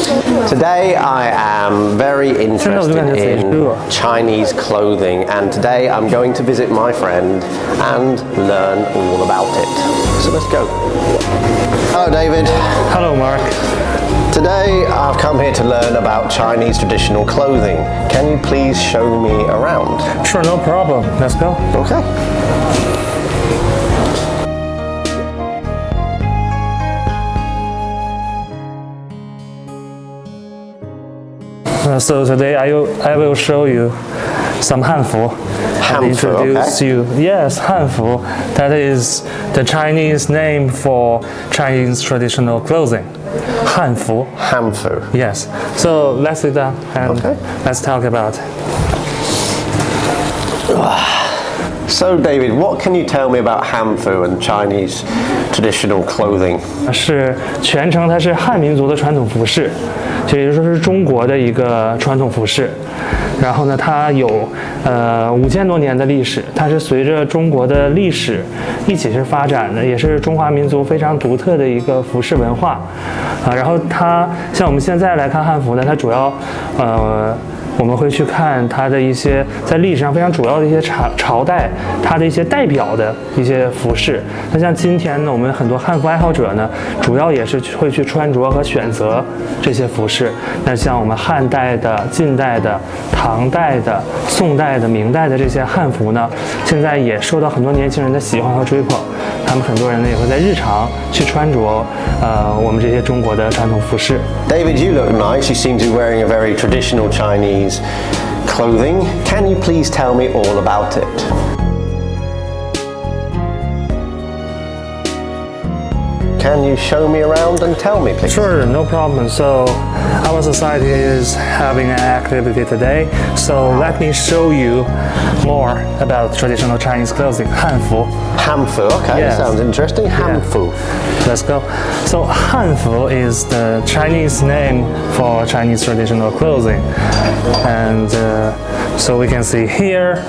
Today I am very interested in Chinese clothing, and today I'm going to visit my friend and learn all about it. So let's go. Hello David. Hello Mark. Today I've come here to learn about Chinese traditional clothing. Can you please show me around? Sure, no problem. Let's go. Okay. So today I will show you some hanfu. Introduce you. Yes, hanfu. That is the Chinese name for Chinese traditional clothing. Hanfu. Hanfu. Yes. So let's sit down and let's talk about it. So David, what can you tell me about hanfu and Chinese traditional clothing? 是全称它是汉民族的传统服饰，也就是说是中国的一个传统服饰。然后呢，它有5000多年的历史，它是随着中国的历史一起是发展的，也是中华民族非常独特的一个服饰文化啊。然后它像我们现在来看汉服呢，它主要我们会去看它的一些在历史上非常主要的一些朝代，它的一些代表的一些服饰。那像今天呢，我们很多汉服爱好者呢，主要也是会去穿着和选择这些服饰。那像我们汉代的、晋代的、唐代的、宋代的、明代的这些汉服呢，现在也受到很多年轻人的喜欢和追捧。他们很多人呢也会在日常去穿着我们这些中国的传统服饰。David, you look nice. You seem to be wearing a very traditional Chinese clothing. Can you please tell me all about it? Can you show me around and tell me, please? Sure, no problem. So our society is having an activity today, so let me show you more about traditional Chinese clothing, hanfu. Hanfu, okay, Yes. sounds interesting. Hanfu. Let's go. So hanfu is the Chinese name for Chinese traditional clothing, and so we can see here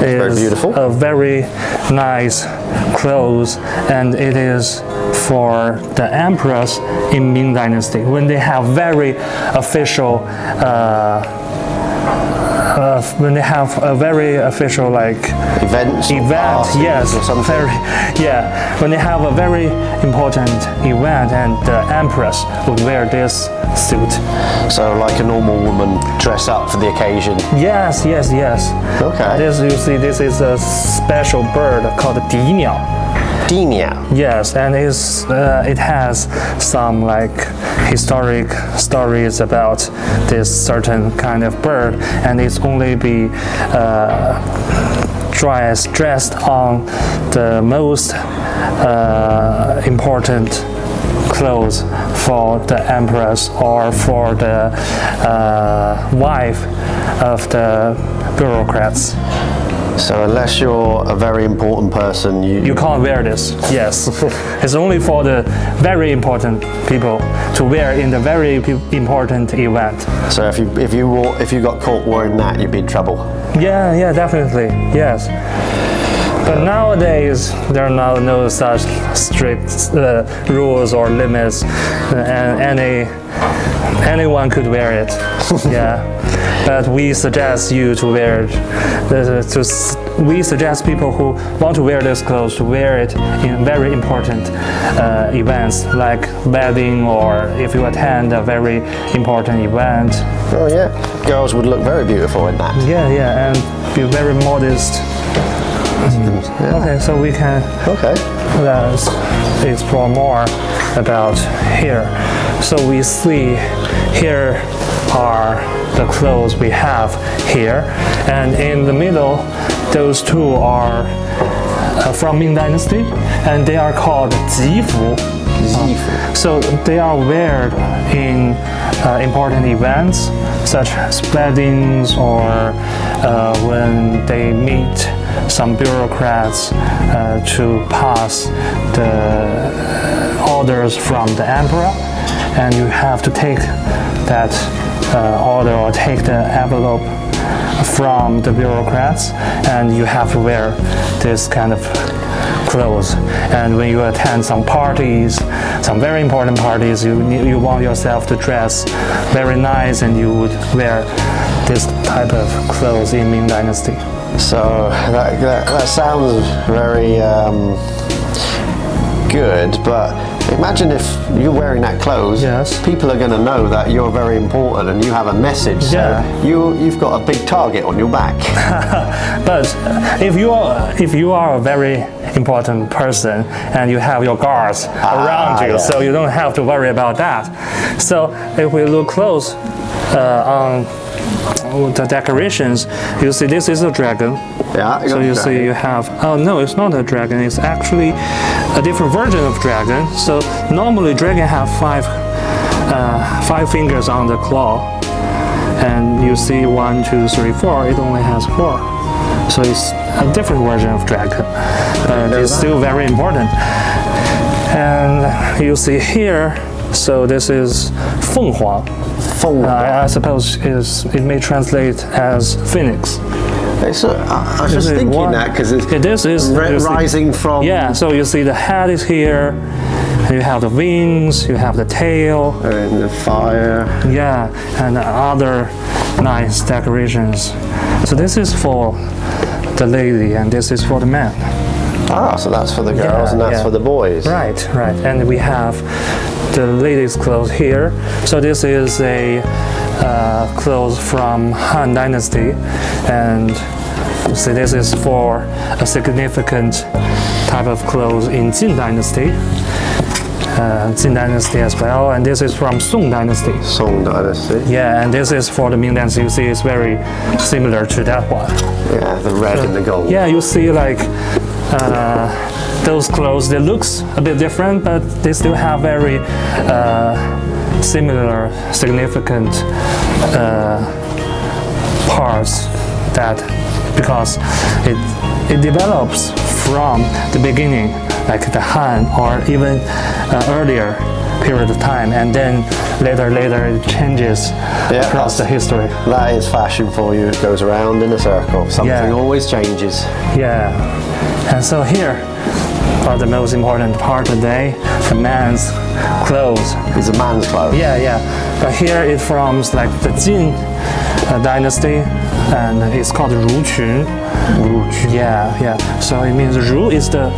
is very beautiful. A very nice clothes, and it is for the emperors in Ming Dynasty when they have very official when they have a very official like Event, yes, or something. when they have a very important event and the empress would wear this suit. So like a normal woman dress up for the occasion. Yes. Okay. This you see, this is a special bird called 笛鸟. Dinia. Yes, and it has some like historic stories about this certain kind of bird, and it's only be dressed on the most important clothes for the empress or for the wife of the bureaucrats. So unless you're a very important person, you can't wear this. Yes, it's only for the very important people to wear in the very important event. So if you got caught wearing that, you'd be in trouble. Yeah, definitely. Yes. But nowadays there are no such strict rules or limits, and anyone could wear it. Yeah. But we suggest you to wear we suggest people who want to wear this clothes to wear it in very important events like wedding, or if you attend a very important event. Oh yeah, girls would look very beautiful in that. Yeah, and be very modest. Yeah. Okay, so we can let's explore more about here. So we see here are the clothes we have here, and in the middle those two are from Ming Dynasty, and they are called 吉服. So they are worn in important events such as weddings, or when they meet some bureaucrats to pass the orders from the emperor, and you have to take that order or take the envelope from the bureaucrats, and you have to wear this kind of clothes. And when you attend some parties, some very important parties, you want yourself to dress very nice, and you would wear this type of clothes in Ming Dynasty. So that sounds very good, but imagine if you're wearing that clothes. Yes. People are going to know that you're very important and you have a message. Yeah. So you've got a big target on your back. But if you are a very important person and you have your guards around you, yeah. so you don't have to worry about that. So if we look close on the decorations, you see this is a dragon. Yeah. So you see you have, oh no, it's not a dragon, it's actually a different version of dragon. So normally dragon have five fingers on the claw, and you see 1, 2, 3, 4, it only has 4. So it's a different version of dragon, but it's still very important. And you see here, so this is 凤凰. I suppose it may translate as phoenix. I was just thinking that because this is rising from. Yeah, so you see the head is here, and you have the wings, you have the tail, and the fire. yeah, and other nice decorations. So this is for the lady, and this is for the man. Ah, so that's for the girls and that's for the boys. Right. And we have the ladies' clothes here. So this is a clothes from Han Dynasty, and you see this is for a significant type of clothes in Jin Dynasty. Jin Dynasty as well, and this is from Song Dynasty. Song Dynasty. Yeah, and this is for the Ming Dynasty. You see, it's very similar to that one. Yeah, the red and the gold. Yeah, you see like those clothes, they looks a bit different, but they still have very similar, significant parts, that because it develops from the beginning, like the Han or even earlier period of time, and then later it changes across the history. That is fashion for you. It goes around in a circle. Something always changes. Yeah, and so here are the most important part today, the man's clothes. It's a man's clothes. Yeah. But here it from like the Jin dynasty, and it's called Ru Qun. Yeah. So it means Ru is the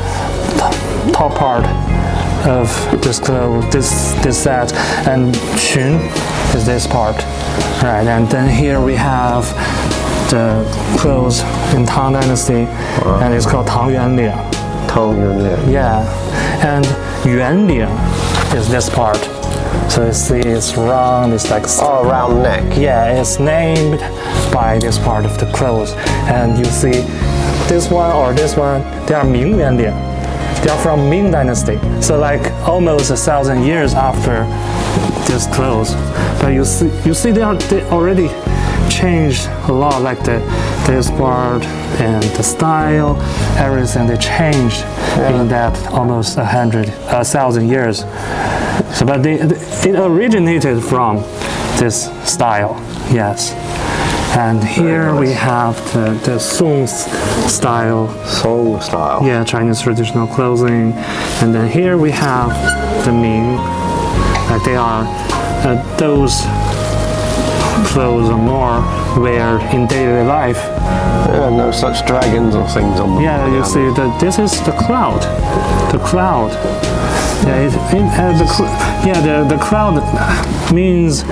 top part of this clothes, this set, and Qun is this part, right? And then here we have the clothes in Tang Dynasty, and it's called Tang Yuanling. Tang Yuanling. Yeah, and Yuanling is this part. So you see, it's round. It's like round neck. Yeah, it's named by this part of the clothes. And you see, this one or this one, they are Ming Yuanling. They are from Ming Dynasty. So like almost 1,000 years after this clothes. But you see, they already changed a lot. Like this part and the style, everything they changed in that almost 1,000 years. So, but it originated from this style, yes. And here we have the Song style. Song style. Yeah, Chinese traditional clothing. And then here we have the Ming. Like they are those clothes are more wear in daily life. Yeah, no such dragons or things on them. Yeah, you see that this is the cloud. The cloud. Yeah, the cloud means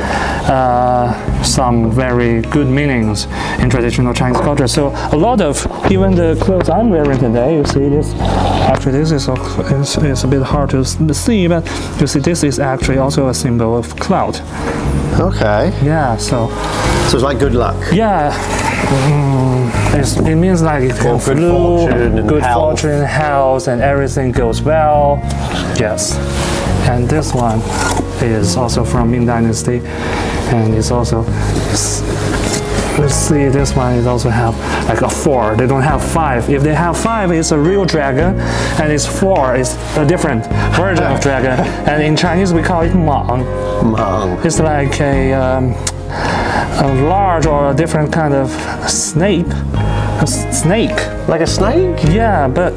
some very good meanings in traditional Chinese culture. So a lot of even the clothes I'm wearing today, you see this. Actually, this is it's a bit hard to see, but you see this is actually also a symbol of cloud. Okay. Yeah. So it's like good luck. Yeah. It means like it can flow, good fortune, health, and everything goes well. Yes. And this one is also from Ming Dynasty, and it's also, let's see, this one is also have like a 4. They don't have 5. If they have 5, it's a real dragon, and it's 4, it's a different version of dragon. And in Chinese we call it 蟒. Mang. It's like a large or a different kind of snake. A snake. Like a snake? Yeah, but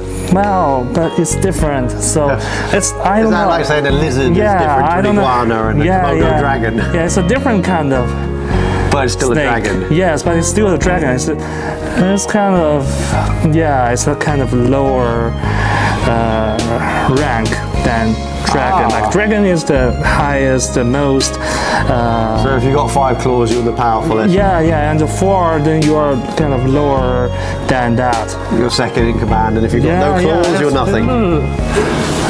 it's different. So it's I don't know. Is that like saying a lizard is different to an iguana and a Komodo dragon? Yeah, it's a different kind of. But it's still snake. a dragon. Yes, but it's still a dragon. It's kind of it's a kind of lower rank than dragon. Like dragon is the highest, the most. So if you got 5 claws, you're the powerfulest. Yeah, and the 4, then you are kind of lower than that. You're second in command, and if you've got no claws, you're nothing.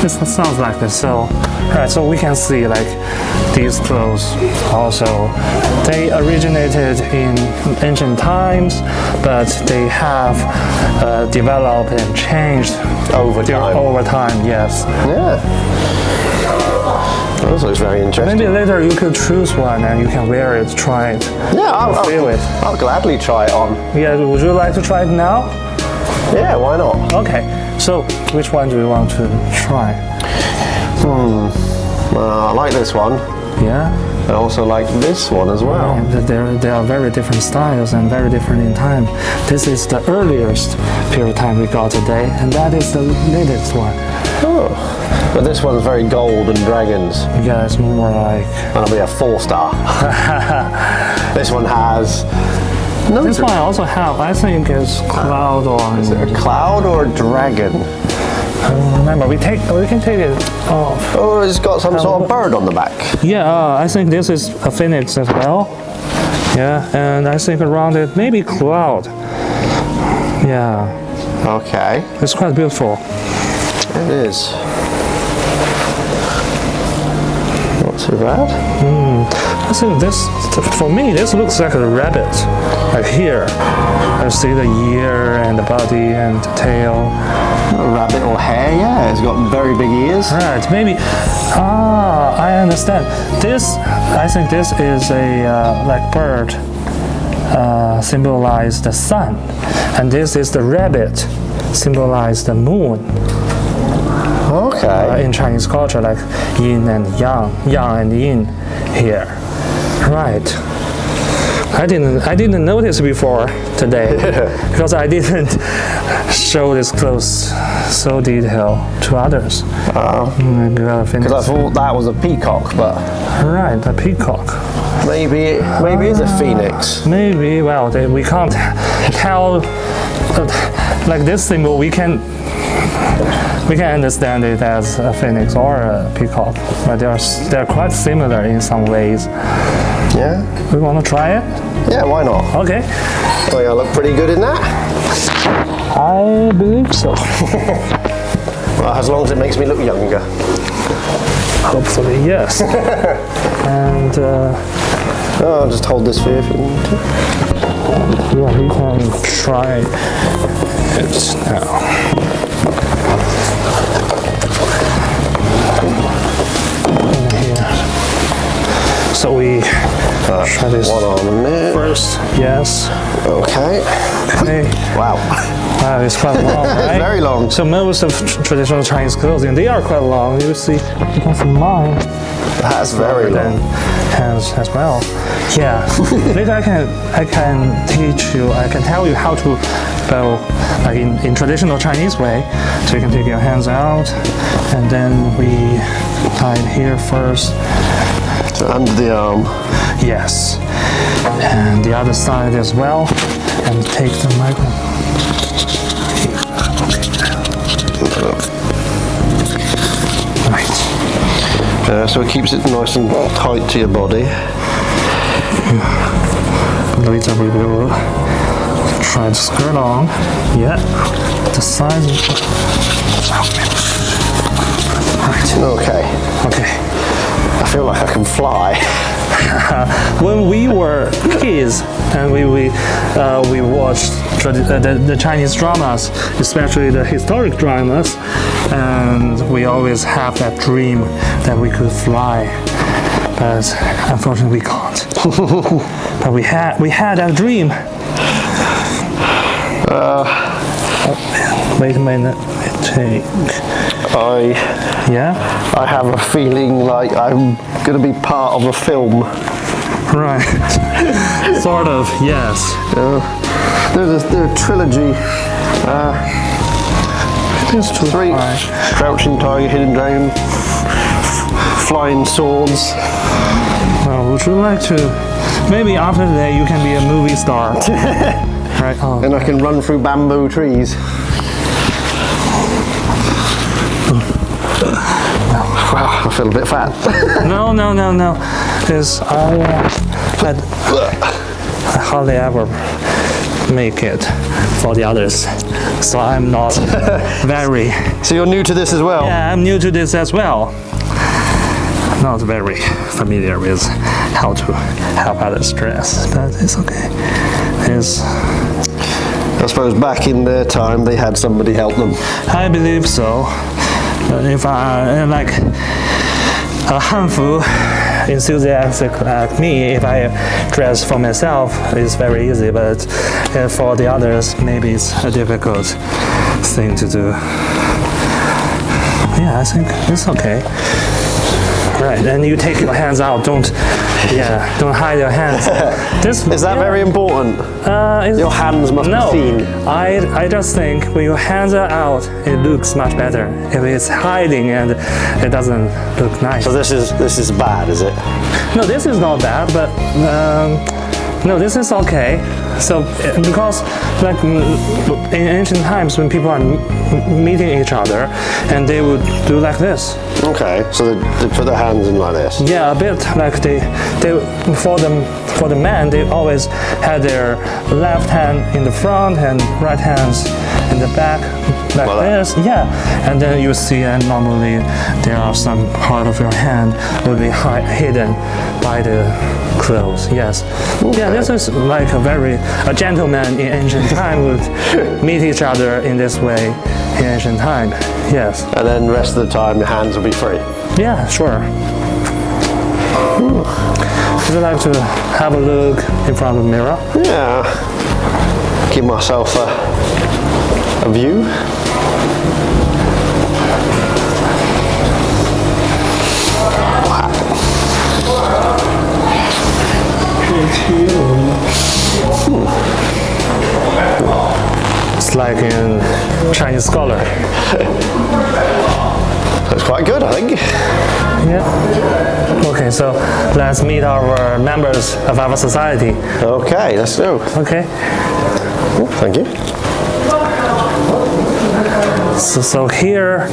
It sounds like this. So, right. So we can see like these clothes also. They originated in ancient times, but they have developed and changed over time. Yes. Yeah. That looks very interesting. Maybe later you could choose one and you can wear it, try it. Yeah, I'll gladly try it on. Yeah, would you like to try it now? Yeah, why not? Okay, so which one do you want to try? I like this one. Yeah? I also like this one as well. They are very different styles and very different in time. This is the earliest period of time we got today, and that is the latest one. Oh, but this one's very gold and dragons. Yeah, it's more like... That'll be a 4-star. This one has... This one I also have, I think it's cloud or... Is it a cloud or a dragon? I don't remember. We can take it off. Oh, it's got some sort of bird on the back. Yeah, I think this is a phoenix as well. Yeah, and I think around it maybe cloud. Yeah. Okay. It's quite beautiful. It is. Not too bad. I think this, for me, this looks like a rabbit. Like here, I see the ear and the body and the tail. A rabbit or hare, yeah. It's got very big ears. Right, maybe. I understand. I think this is a like bird. Symbolize the sun, and this is the rabbit. Symbolize the moon. Okay. In Chinese culture, like yin and yang, yang and yin here. Right. I didn't notice before today because I didn't show this clothes so detailed to others. Because I thought that was a peacock, but right, a peacock. Maybe it's a phoenix. Maybe. Well, we can't tell. Like this symbol, we can understand it as a phoenix or a peacock, but they're quite similar in some ways. Yeah. We want to try it? Yeah, why not? Okay. So I look pretty good in that? I believe so. Well, as long as it makes me look younger. Hopefully, yes. And I'll just hold this for you if you want to. Yeah, we can try it now. So we try this one on there. First. Yes. Okay. Wow. Wow, it's quite long, right? It's very long. So most of traditional Chinese clothing, they are quite long. You can see mine. That's very long. Hands as well. Yeah. Later I can teach you. I can tell you how to bow like in traditional Chinese way. So you can take your hands out, and then we tie it here first. So under the arm. Yes. And the other side as well. And take the microphone. Right. So it keeps it nice and tight to your body. Later we will try to skirt on. Yeah. The size of... Right. Okay. I feel like I can fly. When we were kids and we watched the Chinese dramas, especially the historic dramas, and we always have that dream that we could fly, but unfortunately we can't. But we had that dream. Wait a minute. I have a feeling like I'm going to be part of a film. Right. Sort of, yes. There's a trilogy. It's too 3. high. Crouching Tiger, Hidden Dragon, Flying Swords. Well, would you like to? Maybe after today you can be a movie star. Right. Oh. And I can run through bamboo trees. Wow, I feel a bit fat. No. Because I hardly ever make it for the others, so I'm not very. So you're new to this as well? Yeah, I'm new to this as well. Not very familiar with how to help others dress, but it's okay. I suppose back in their time they had somebody help them. I believe so. If I like a hanfu enthusiastic like me, if I dress for myself, it's very easy. But for the others, maybe it's a difficult thing to do. Yeah, I think it's okay. Right, and you take your hands out. Don't hide your hands. Is that very important? Your hands must be seen. I just think when your hands are out, it looks much better. If it's hiding and it doesn't look nice. So this is bad, is it? No, this is not bad, but no, this is okay. So because like in ancient times when people are meeting each other, and they would do like this. Okay, so they put their hands in like this. Yeah, a bit like they for the men they always had their left hand in the front and right hands in the back like this. Yeah, and then you see, and normally there are some part of your hand will be hidden by the clothes. Yes. Okay. Yeah, this is like a gentleman in ancient time would meet each other in this way in ancient time. Yes. And then the rest of the time your hands will be free. Yeah, sure. Would you like to have a look in front of the mirror? Yeah. Give myself a view. It's like in Chinese scholar. That's quite good, I think. Yeah. Okay, so let's meet our members of our society. Okay, let's go. Okay. Oh, thank you. So here,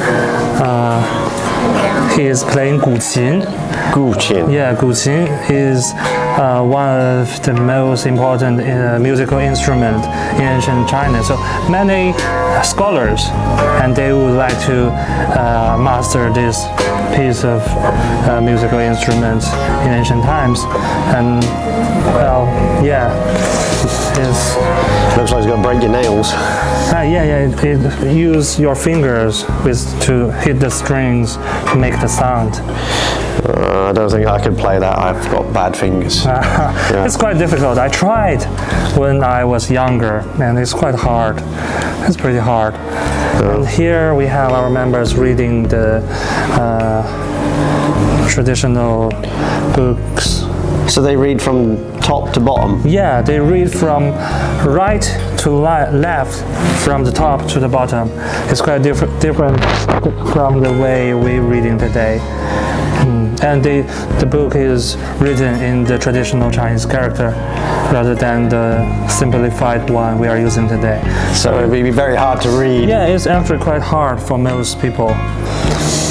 he is playing guqin. Guqin. Yeah, guqin is one of the most important musical instrument in ancient China. So many scholars, and they would like to master this piece of musical instrument in ancient times. And well, yeah, it's looks like it's going to break your nails. Use your fingers to hit the strings to make the sound. I don't think I could play that. I've got bad fingers. Yeah. It's quite difficult. I tried when I was younger, and it's quite hard. It's pretty hard. And here we have our members reading the traditional books. So they read from top to bottom? Yeah, they read from right to left, from the top to the bottom. It's quite different from the way we're reading today. And the book is written in the traditional Chinese character rather than the simplified one we are using today. So it would be very hard to read. Yeah, it's actually quite hard for most people.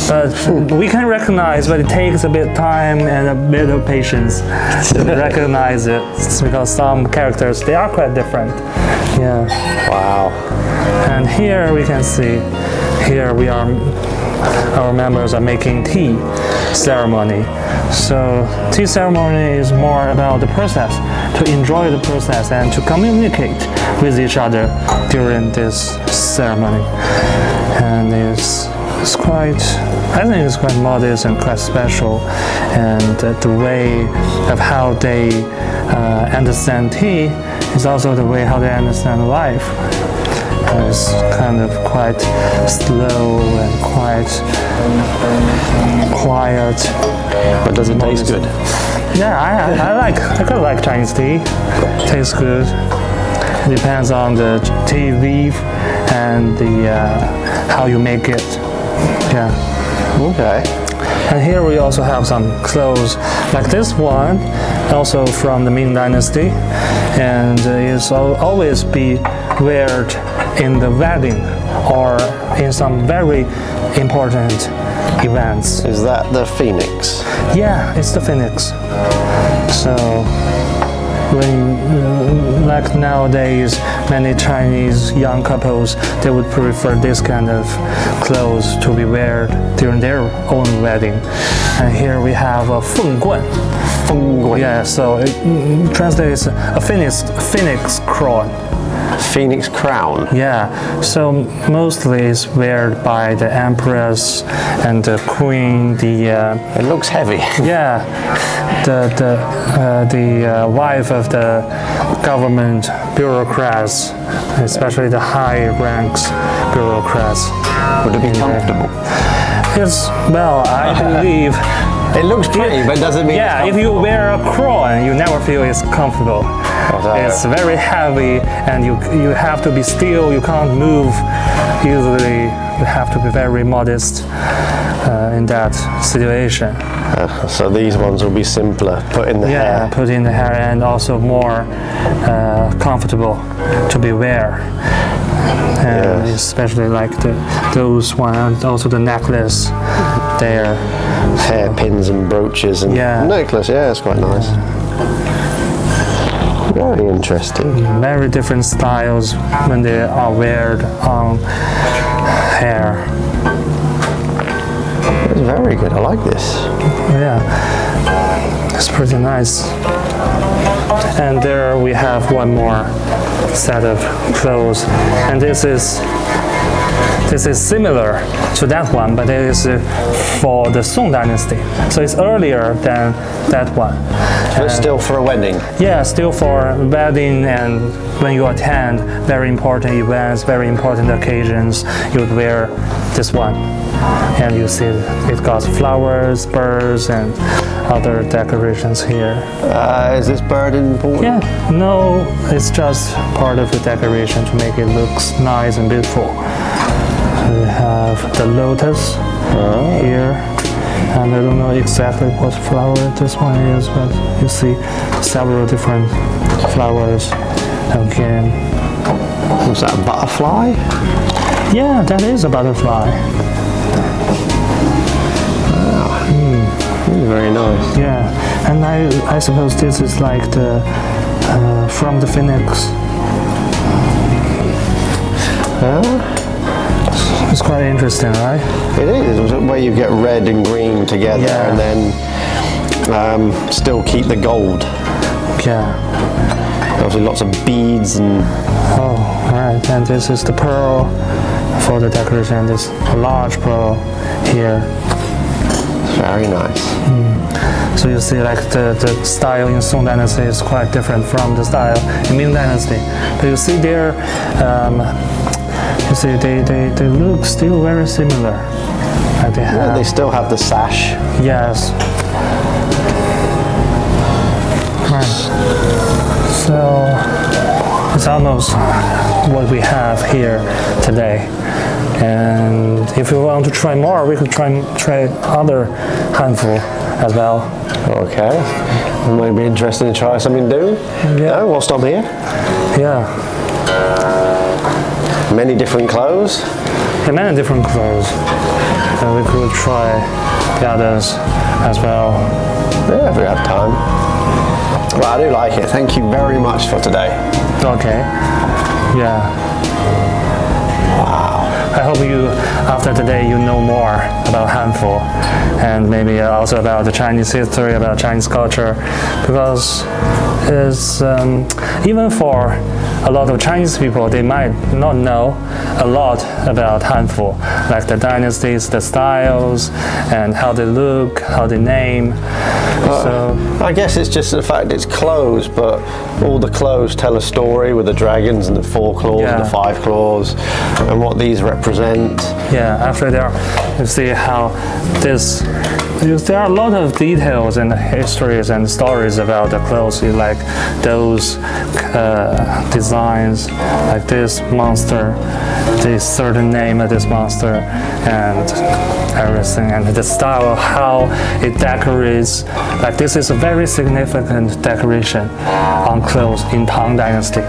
But we can recognize, but it takes a bit of time and a bit of patience to recognize it, because some characters, they are quite different. Yeah. Wow. And here we can see, our members are making tea ceremony. So tea ceremony is more about the process, to enjoy the process and to communicate with each other during this ceremony. And it's quite, I think it's quite modest and quite special, and the way of how they understand tea is also the way how they understand life. It's kind of quite slow and quite quiet. But does it taste good? Yeah, I kind of like Chinese tea. Tastes good. Depends on the tea leaf and the how you make it. Yeah. Okay. And here we also have some clothes, like this one, also from the Ming Dynasty, and is always be worn in the wedding or in some very important events. Is that the phoenix? Yeah, it's the phoenix. So when like nowadays many Chinese young couples, they would prefer this kind of clothes to be worn during their own wedding. And here we have a feng guan. Yeah, so it translates a phoenix crown. Phoenix crown. Yeah, so mostly it's worn by the empress and the queen. It looks heavy. Yeah, the wife of the government bureaucrats, especially the high ranks bureaucrats. Would it be comfortable? It's, well, I believe. It looks pretty, but doesn't mean. Yeah, if you wear a crown, you never feel it's comfortable. It's very heavy, and you have to be still. You can't move easily. You have to be very modest in that situation. So these ones will be simpler, put in the hair. Yeah, put in the hair, and also more comfortable to be wear. And especially like those ones, also the necklace there. Hairpins and brooches and necklace. Yeah, it's quite nice. Very interesting. Very different styles when they are worn on hair. It's very good. I like this. Yeah, it's pretty nice. And there we have one more set of clothes, and this is similar to that one, but it is for the Song Dynasty. So it's earlier than that one. But still for a wedding? Yeah, still for wedding, and when you attend very important events, very important occasions, you would wear this one. And you see it got flowers, birds, and other decorations here. Is this bird important? Yeah, no, it's just part of the decoration to make it look nice and beautiful. So we have the lotus here, and I don't know exactly what flower this one is, but you see several different flowers again. Was that a butterfly? Yeah, that is a butterfly. Very nice. Yeah, and I suppose this is like the from the phoenix. It's quite interesting, right? It is, where you get red and green together and then still keep the gold. Yeah. Obviously lots of beads and... Oh, right, and this is the pearl for the decoration. This large pearl here. Very nice. So you see like the style in Song Dynasty is quite different from the style in Ming Dynasty. But you see there, you see they look still very similar. Like they still have the sash. Yes. Right. So it's almost what we have here today. And if you want to try more, we could try other hanfu as well. Okay. You might be interested in trying something new? Yeah. Whilst I'm here? Yeah. Many different clothes? Yeah, many different clothes. We could try the others as well. Yeah, if we have time. Well, I do like it. Thank you very much for today. Okay. Yeah. Wow. I hope you, after today, you know more about hanfu, and maybe also about the Chinese history, about Chinese culture, because it's even for a lot of Chinese people, they might not know a lot about hanfu, like the dynasties, the styles, and how they look, how they name. So I guess it's just the fact it's clothes, but all the clothes tell a story with the dragons and the 4 claws and the 5 claws, and what these represent. yeah, after there, you see how this there are a lot of details and histories and stories about the clothes, like those designs, like this monster, this certain name of this monster, and everything, and the style, how it decorates. Like this is a very significant decoration on clothes in Tang Dynasty.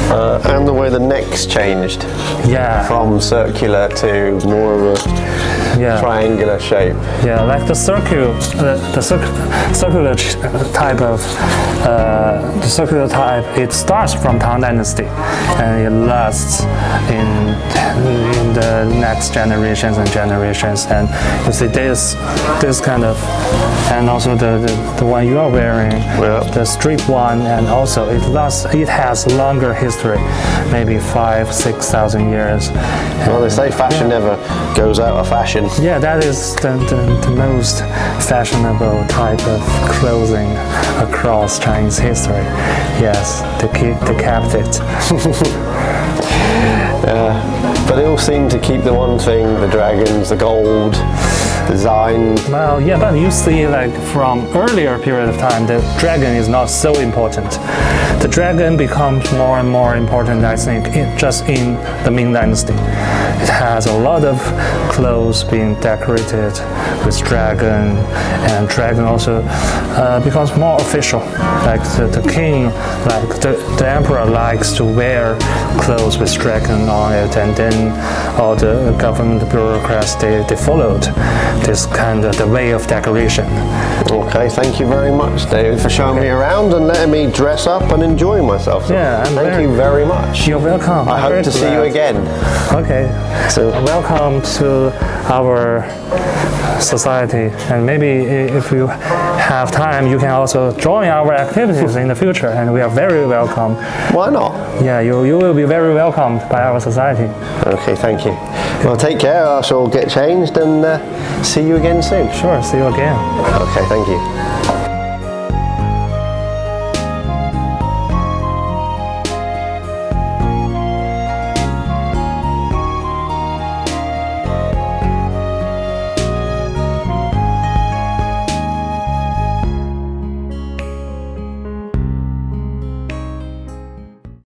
And the way the neck's changed. Yeah. From circular to more of a triangular shape. Yeah, like the circular type of the circular type. It starts from Tang Dynasty, and it lasts in the next generations and generations. And you see this kind of, and also the one you are wearing, the strip one, and also it has longer history, maybe 5,000-6,000 years. Well, they say fashion never goes out of fashion. Yeah, that is the most fashionable type of clothing across Chinese history. Yes, they kept it. But they all seem to keep the one thing: the dragons, the gold design. Well, yeah, but you see, like from earlier period of time, the dragon is not so important. The dragon becomes more and more important, I think, just in the Ming Dynasty. It has a lot of clothes being decorated with dragon, and dragon also becomes more official. Like the king, like the emperor likes to wear clothes with dragon on it, and then all the government bureaucrats, they followed this kind of the way of decoration. Okay, thank you very much, David, for showing me around and letting me dress up and enjoy myself. Yeah, thank you very much. You're welcome. I hope to see you again. Okay, so welcome to our society, and maybe if you have time, you can also join our activities in the future, and we are very welcome. Why not? Yeah, you will be very welcomed by our society. Okay, thank you. Well, take care. I shall get changed and see you again soon. Sure, see you again. Okay, thank you.